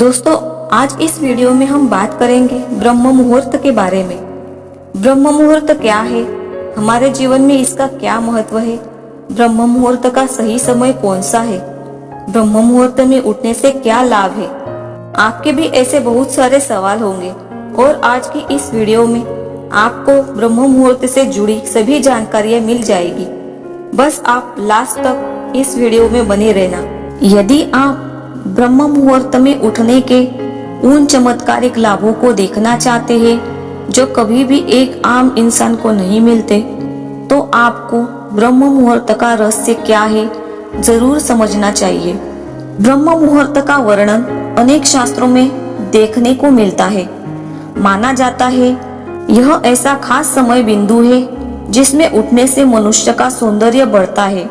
दोस्तों, आज इस वीडियो में हम बात करेंगे ब्रह्म मुहूर्त के बारे में। ब्रह्म मुहूर्त क्या है, हमारे जीवन में इसका क्या महत्व है, ब्रह्म मुहूर्त का सही समय कौन सा है, ब्रह्म मुहूर्त में उठने से क्या लाभ है। आपके भी ऐसे बहुत सारे सवाल होंगे और आज की इस वीडियो में आपको ब्रह्म मुहूर्त से जुड़ी सभी जानकारियां मिल जाएगी। बस आप लास्ट तक इस वीडियो में बने रहना। यदि आप ब्रह्म मुहूर्त में उठने के उन चमत्कारिक लाभों को देखना चाहते हैं जो कभी भी एक आम इंसान को नहीं मिलते, तो आपको ब्रह्म मुहूर्त का रहस्य क्या है जरूर समझना चाहिए। ब्रह्म मुहूर्त का वर्णन अनेक शास्त्रों में देखने को मिलता है। माना जाता है यह ऐसा खास समय बिंदु है जिसमें उठने से मनुष्य का सौंदर्य बढ़ता है,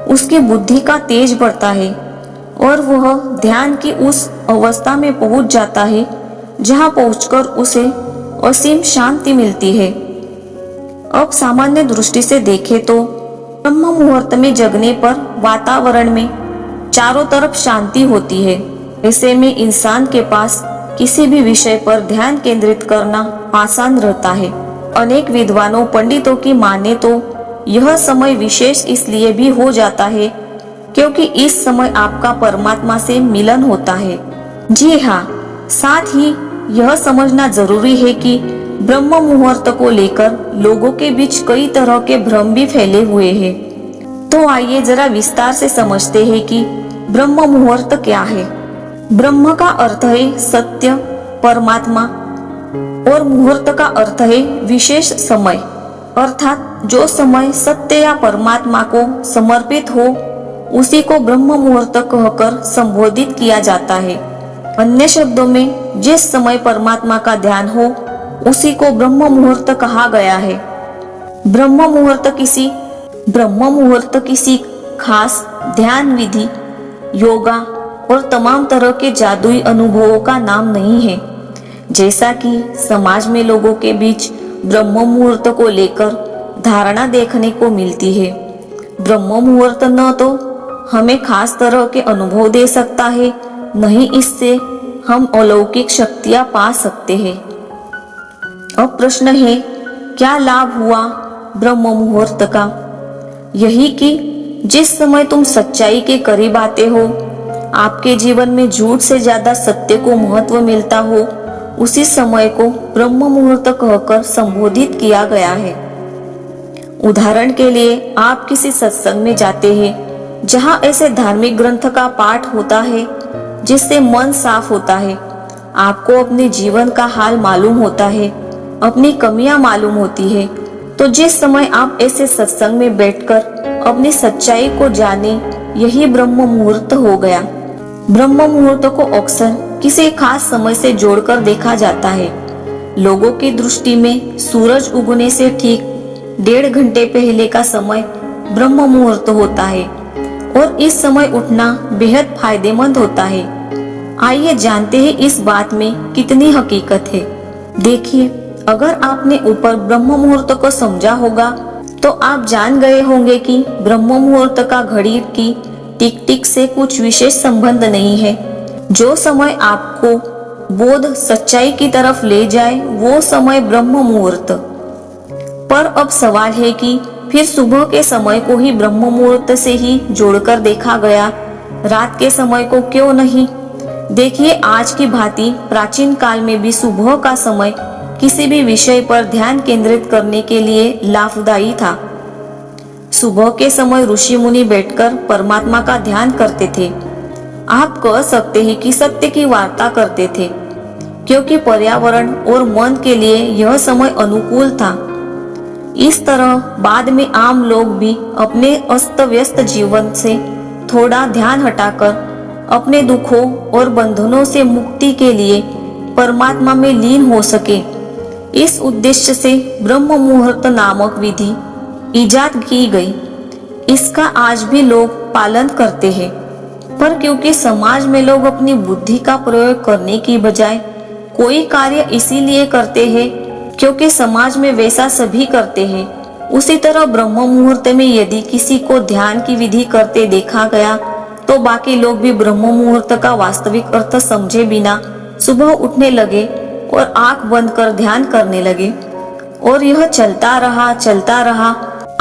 उसकी बुद्धि का तेज बढ़ता है और वह ध्यान की उस अवस्था में पहुंच जाता है जहां पहुंचकर उसे असीम शांति मिलती है। अब सामान्य दृष्टि से देखें तो ब्रह्म मुहूर्त में जगने पर वातावरण में चारों तरफ शांति होती है। ऐसे में इंसान के पास किसी भी विषय पर ध्यान केंद्रित करना आसान रहता है। अनेक विद्वानों पंडितों की माने तो यह समय विशेष इसलिए भी हो जाता है क्योंकि इस समय आपका परमात्मा से मिलन होता है। जी हाँ, साथ ही यह समझना जरूरी है कि ब्रह्म मुहूर्त को लेकर लोगों के बीच कई तरह के भ्रम भी फैले हुए हैं। तो आइए जरा विस्तार से समझते हैं कि ब्रह्म मुहूर्त क्या है। ब्रह्म का अर्थ है सत्य, परमात्मा और मुहूर्त का अर्थ है विशेष समय, अर्थात जो समय सत्य या परमात्मा को समर्पित हो उसी को ब्रह्म मुहूर्त कहकर संबोधित किया जाता है। अन्य शब्दों में जिस समय परमात्मा का ध्यान हो उसी को ब्रह्म मुहूर्त कहा गया है। ब्रह्म मुहूर्त किसी खास ध्यान विधि, योगा और तमाम तरह के जादुई अनुभवों का नाम नहीं है। जैसा कि समाज में लोगों के बीच ब्रह्म मुहूर्त को लेकर धारणा देखने को मिलती है। ब्रह्म मुहूर्त न तो हमें खास तरह के अनुभव दे सकता है, नहीं इससे हम अलौकिक शक्तियां पा सकते हैं। अब प्रश्न है, क्या लाभ हुआ ब्रह्म मुहूर्त का? यही कि जिस समय तुम सच्चाई के करीब आते हो, आपके जीवन में झूठ से ज्यादा सत्य को महत्व मिलता हो, उसी समय को ब्रह्म मुहूर्त कहकर संबोधित किया गया है। उदाहरण के लिए आप किसी सत्संग में जाते हैं जहां ऐसे धार्मिक ग्रंथ का पाठ होता है जिससे मन साफ होता है, आपको अपने जीवन का हाल मालूम होता है, अपनी कमियां मालूम होती है। तो जिस समय आप ऐसे सत्संग में बैठकर अपनी सच्चाई को जाने, यही ब्रह्म मुहूर्त हो गया। ब्रह्म मुहूर्त को अक्सर किसी खास समय से जोड़कर देखा जाता है। लोगों की दृष्टि में सूरज उगने से ठीक 1.5 घंटे पहले का समय ब्रह्म मुहूर्त होता है और इस समय उठना बेहद फायदेमंद होता है। आइए जानते हैं इस बात में कितनी हकीकत है। देखिए, अगर आपने ऊपर ब्रह्म मुहूर्त को समझा होगा तो आप जान गए होंगे कि ब्रह्म मुहूर्त का घड़ी की टिक टिक से कुछ विशेष संबंध नहीं है। जो समय आपको बोध सच्चाई की तरफ ले जाए वो समय ब्रह्म मुहूर्त। पर अब सवाल है कि फिर सुबह के समय को ही ब्रह्म मुहूर्त से ही जोड़कर देखा गया, रात के समय को क्यों नहीं? देखिए, आज की भांति प्राचीन काल में भी सुबह का समय किसी भी विषय पर ध्यान केंद्रित करने के लिए लाभदायी था। सुबह के समय ऋषि मुनि बैठकर परमात्मा का ध्यान करते थे। आप कह सकते हैं कि सत्य की वार्ता करते थे, क्योंकि पर्यावरण और मन के लिए यह समय अनुकूल था। इस तरह बाद में आम लोग भी अपने अस्त व्यस्त जीवन से थोड़ा ध्यान हटाकर अपने दुखों और बंधनों से मुक्ति के लिए परमात्मा में लीन हो सके, इस उद्देश्य से ब्रह्म मुहूर्त नामक विधि इजाद की गई। इसका आज भी लोग पालन करते हैं, पर क्योंकि समाज में लोग अपनी बुद्धि का प्रयोग करने की बजाय कोई कार्य इसीलिए करते हैं क्योंकि समाज में वैसा सभी करते हैं, उसी तरह ब्रह्म मुहूर्त में यदि किसी को ध्यान की विधि करते देखा गया तो बाकी लोग भी ब्रह्म मुहूर्त का वास्तविक अर्थ समझे बिना सुबह उठने लगे और आंख बंद कर ध्यान करने लगे। और यह चलता रहा।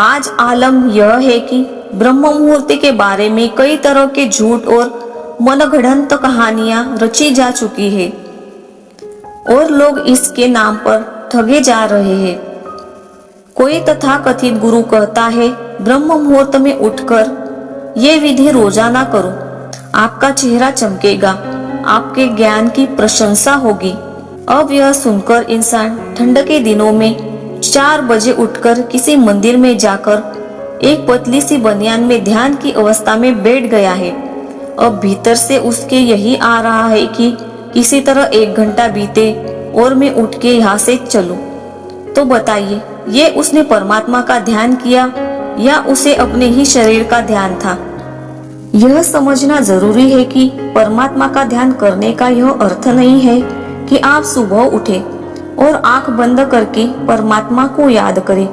आज आलम यह है कि ब्रह्म मुहूर्त के बारे में कई तरह के झूठ और मनगढ़ंत कहानियां रची जा चुकी है और लोग इसके नाम पर ठगे जा रहे हैं। कोई तथाकथित गुरु कहता है ब्रह्म मुहूर्त में उठकर ये विधि रोजाना करो, आपका चेहरा चमकेगा, आपके ज्ञान की प्रशंसा होगी। अब यह सुनकर इंसान ठंड के दिनों में 4 बजे उठकर किसी मंदिर में जाकर एक पतली सी बनियान में ध्यान की अवस्था में बैठ गया है। अब भीतर से उसके यही आ रहा है कि किसी तरह 1 घंटा बीते और मैं उठ के यहाँ से चलूं। तो बताइए, ये उसने परमात्मा का ध्यान किया या उसे अपने ही शरीर का ध्यान था? यह समझना जरूरी है कि परमात्मा का ध्यान करने का यह अर्थ नहीं है कि आप सुबह उठे और आंख बंद करके परमात्मा को याद करें।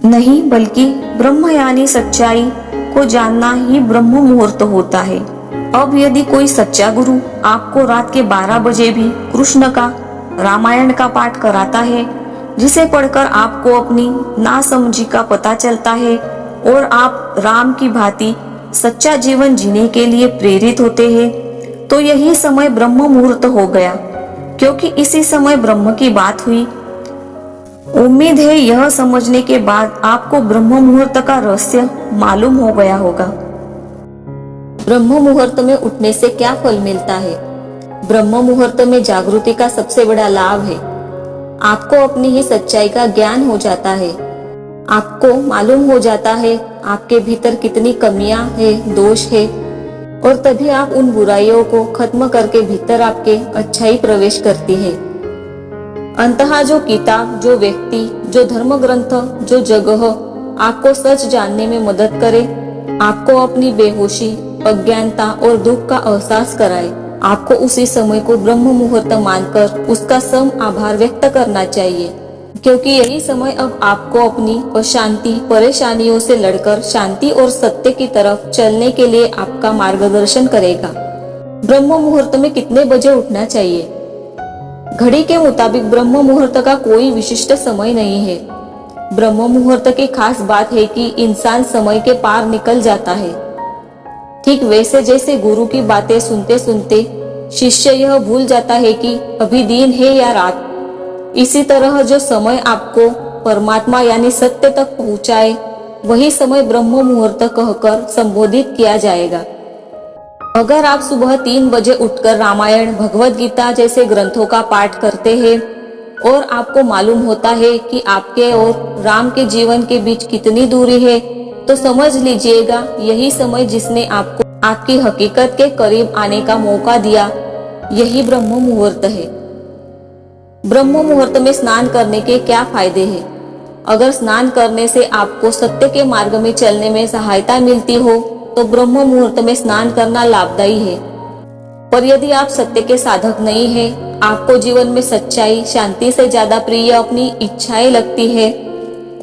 नहीं, बल्कि ब्रह्म यानी सच्चाई को जानना ही ब्रह्म मुहूर्त होता है। अब यदि कोई सच्चा गुरु आपको रात के 12 बजे भी कृष्ण का रामायण का पाठ कराता है, जिसे पढ़कर आपको अपनी नासमझी का पता चलता है और आप राम की भांति सच्चा जीवन जीने के लिए प्रेरित होते हैं, तो यही समय ब्रह्म मुहूर्त हो गया, क्योंकि इसी समय ब्रह्म की बात हुई। उम्मीद है यह समझने के बाद आपको ब्रह्म मुहूर्त का रहस्य मालूम हो गया होगा। ब्रह्म मुहूर्त में उठने से क्या फल मिलता है? ब्रह्म मुहूर्त में जागृति का सबसे बड़ा लाभ है, आपको अपनी ही सच्चाई का ज्ञान हो जाता है। आपको मालूम हो जाता है आपके भीतर कितनी कमियां है, दोष है, और तभी आप उन बुराइयों को खत्म करके भीतर आपके अच्छाई प्रवेश करती है। अंततः जो किताब, जो व्यक्ति, जो धर्म ग्रंथ, जो जगह आपको सच जानने में मदद करे, आपको अपनी बेहोशी, अज्ञानता और दुख का एहसास कराए, आपको उसी समय को ब्रह्म मुहूर्त मानकर उसका सम आभार व्यक्त करना चाहिए, क्योंकि यही समय अब आपको अपनी अशांति, परेशानियों से लड़कर शांति और सत्य की तरफ चलने के लिए आपका मार्गदर्शन करेगा। ब्रह्म मुहूर्त में कितने बजे उठना चाहिए? घड़ी के मुताबिक ब्रह्म मुहूर्त का कोई विशिष्ट समय नहीं है। ब्रह्म मुहूर्त की खास बात है कि इंसान समय के पार निकल जाता है। ठीक वैसे जैसे गुरु की बातें सुनते सुनते शिष्य यह भूल जाता है कि अभी दिन है या रात, इसी तरह जो समय आपको परमात्मा यानी सत्य तक पहुंचाए, वही समय ब्रह्म मुहूर्त कहकर संबोधित किया जाएगा। अगर आप सुबह 3 बजे उठकर रामायण, भगवद गीता जैसे ग्रंथों का पाठ करते हैं और आपको मालूम होता है कि आपके और राम के जीवन के बीच कितनी दूरी है, तो समझ लीजिएगा यही समय जिसने आपको आपकी हकीकत के करीब आने का मौका दिया, यही ब्रह्म मुहूर्त है। ब्रह्म मुहूर्त में स्नान करने के क्या फायदे हैं? अगर स्नान करने से आपको सत्य के मार्ग में चलने में सहायता मिलती हो, तो ब्रह्म मुहूर्त में स्नान करना लाभदायी है। पर यदि आप सत्य के साधक नहीं हैं, आपको जीवन में सच्चाई, शांति से ज्यादा प्रिय अपनी इच्छाएं लगती है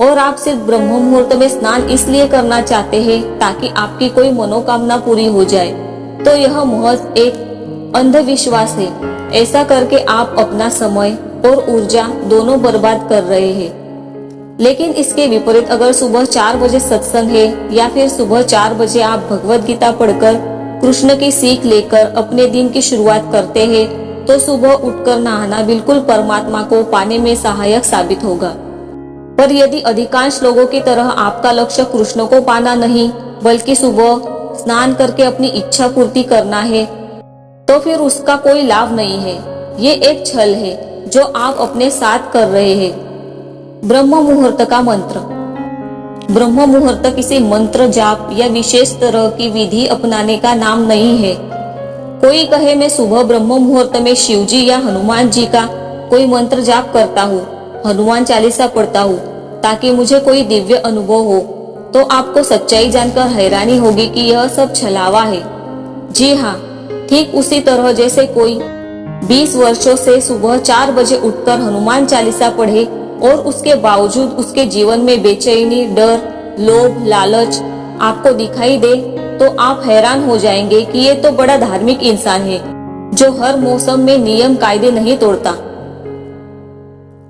और आप सिर्फ ब्रह्म मुहूर्त में स्नान इसलिए करना चाहते हैं ताकि आपकी कोई मनोकामना पूरी हो जाए, तो यह महज एक अंधविश्वास है। ऐसा करके आप अपना समय और ऊर्जा दोनों बर्बाद कर रहे हैं। लेकिन इसके विपरीत अगर सुबह 4 बजे सत्संग है या फिर सुबह 4 बजे आप भगवद गीता पढ़कर कृष्ण की सीख लेकर अपने दिन की शुरुआत करते हैं, तो सुबह उठकर नहाना बिल्कुल परमात्मा को पाने में सहायक साबित होगा। पर यदि अधिकांश लोगों की तरह आपका लक्ष्य कृष्ण को पाना नहीं, बल्कि सुबह स्नान करके अपनी इच्छा पूर्ति करना है, तो फिर उसका कोई लाभ नहीं है। ये एक छल है जो आप अपने साथ कर रहे हैं। ब्रह्म मुहूर्त का मंत्र। ब्रह्म मुहूर्त किसी मंत्र जाप या विशेष तरह की विधि अपनाने का नाम नहीं है। कोई कहे मैं सुबह ब्रह्म मुहूर्त में शिव जी या हनुमान जी का कोई मंत्र जाप करता हूँ, हनुमान चालीसा पढ़ता हूँ ताकि मुझे कोई दिव्य अनुभव हो, तो आपको सच्चाई जानकर हैरानी होगी कि यह सब छलावा है। जी हाँ, ठीक उसी तरह जैसे कोई 20 वर्षों से सुबह 4 बजे उठकर हनुमान चालीसा पढ़े और उसके बावजूद उसके जीवन में बेचैनी, डर, लोभ, लालच आपको दिखाई दे, तो आप हैरान हो जाएंगे कि ये तो बड़ा धार्मिक इंसान है जो हर मौसम में नियम कायदे नहीं तोड़ता।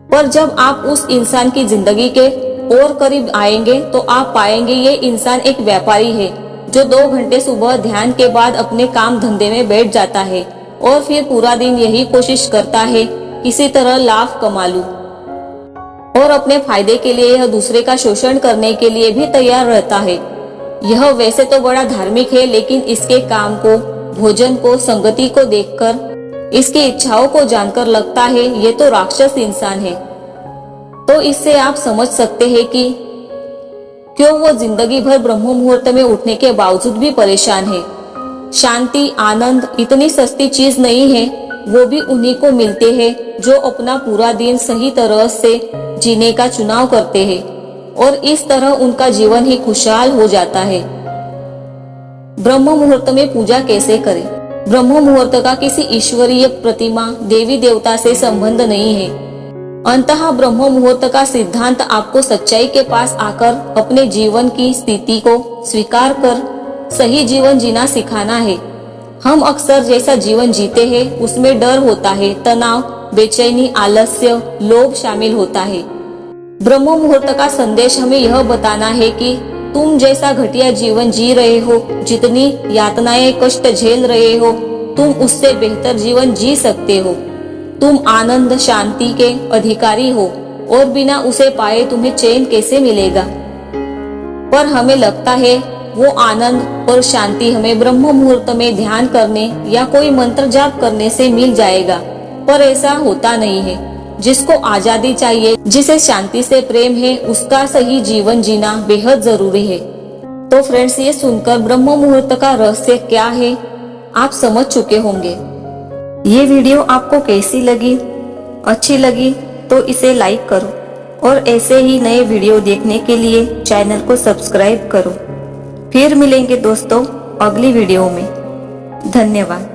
पर जब आप उस इंसान की जिंदगी के और करीब आएंगे तो आप पाएंगे ये इंसान एक व्यापारी है जो 2 घंटे सुबह ध्यान के बाद अपने काम धंधे में बैठ जाता है और फिर पूरा दिन यही कोशिश करता है किसी तरह लाभ कमा लूं, और अपने फायदे के लिए यह दूसरे का शोषण करने के लिए भी तैयार रहता है। यह वैसे तो बड़ा धार्मिक है, लेकिन इसके काम को, भोजन को, संगति को देखकर, इसकी इच्छाओं को जानकर लगता है ये तो राक्षस इंसान है। तो इससे आप समझ सकते हैं कि क्यों वो जिंदगी भर ब्रह्म मुहूर्त में उठने के बावजूद भी परेशान है। शांति, आनंद इतनी सस्ती चीज नहीं है, वो भी उन्हीं को मिलते हैं जो अपना पूरा दिन सही तरह से जीने का चुनाव करते हैं, और इस तरह उनका जीवन ही खुशहाल हो जाता है। ब्रह्म मुहूर्त में पूजा कैसे करें? ब्रह्म मुहूर्त का किसी ईश्वरीय प्रतिमा, देवी देवता से संबंध नहीं है। अंततः ब्रह्म मुहूर्त का सिद्धांत आपको सच्चाई के पास आकर अपने जीवन की स्थिति को स्वीकार कर सही जीवन जीना सिखाना है। हम अक्सर जैसा जीवन जीते हैं उसमें डर होता है, तनाव, बेचैनी, आलस्य, लोभ शामिल होता है। ब्रह्म मुहूर्त का संदेश हमें यह बताना है कि तुम जैसा घटिया जीवन जी रहे हो, जितनी यातनाएं, कष्ट झेल रहे हो, तुम उससे बेहतर जीवन जी सकते हो। तुम आनंद, शांति के अधिकारी हो, और बिना उसे पाए तुम्हें चैन कैसे मिलेगा? पर हमें लगता है वो आनंद और शांति हमें ब्रह्म मुहूर्त में ध्यान करने या कोई मंत्र जाप करने से मिल जाएगा, पर ऐसा होता नहीं है। जिसको आजादी चाहिए, जिसे शांति से प्रेम है, उसका सही जीवन जीना बेहद जरूरी है। तो फ्रेंड्स, ये सुनकर ब्रह्म मुहूर्त का रहस्य क्या है आप समझ चुके होंगे। ये वीडियो आपको कैसी लगी? अच्छी लगी तो इसे लाइक करो, और ऐसे ही नए वीडियो देखने के लिए चैनल को सब्सक्राइब करो। फिर मिलेंगे दोस्तों अगली वीडियो में। धन्यवाद।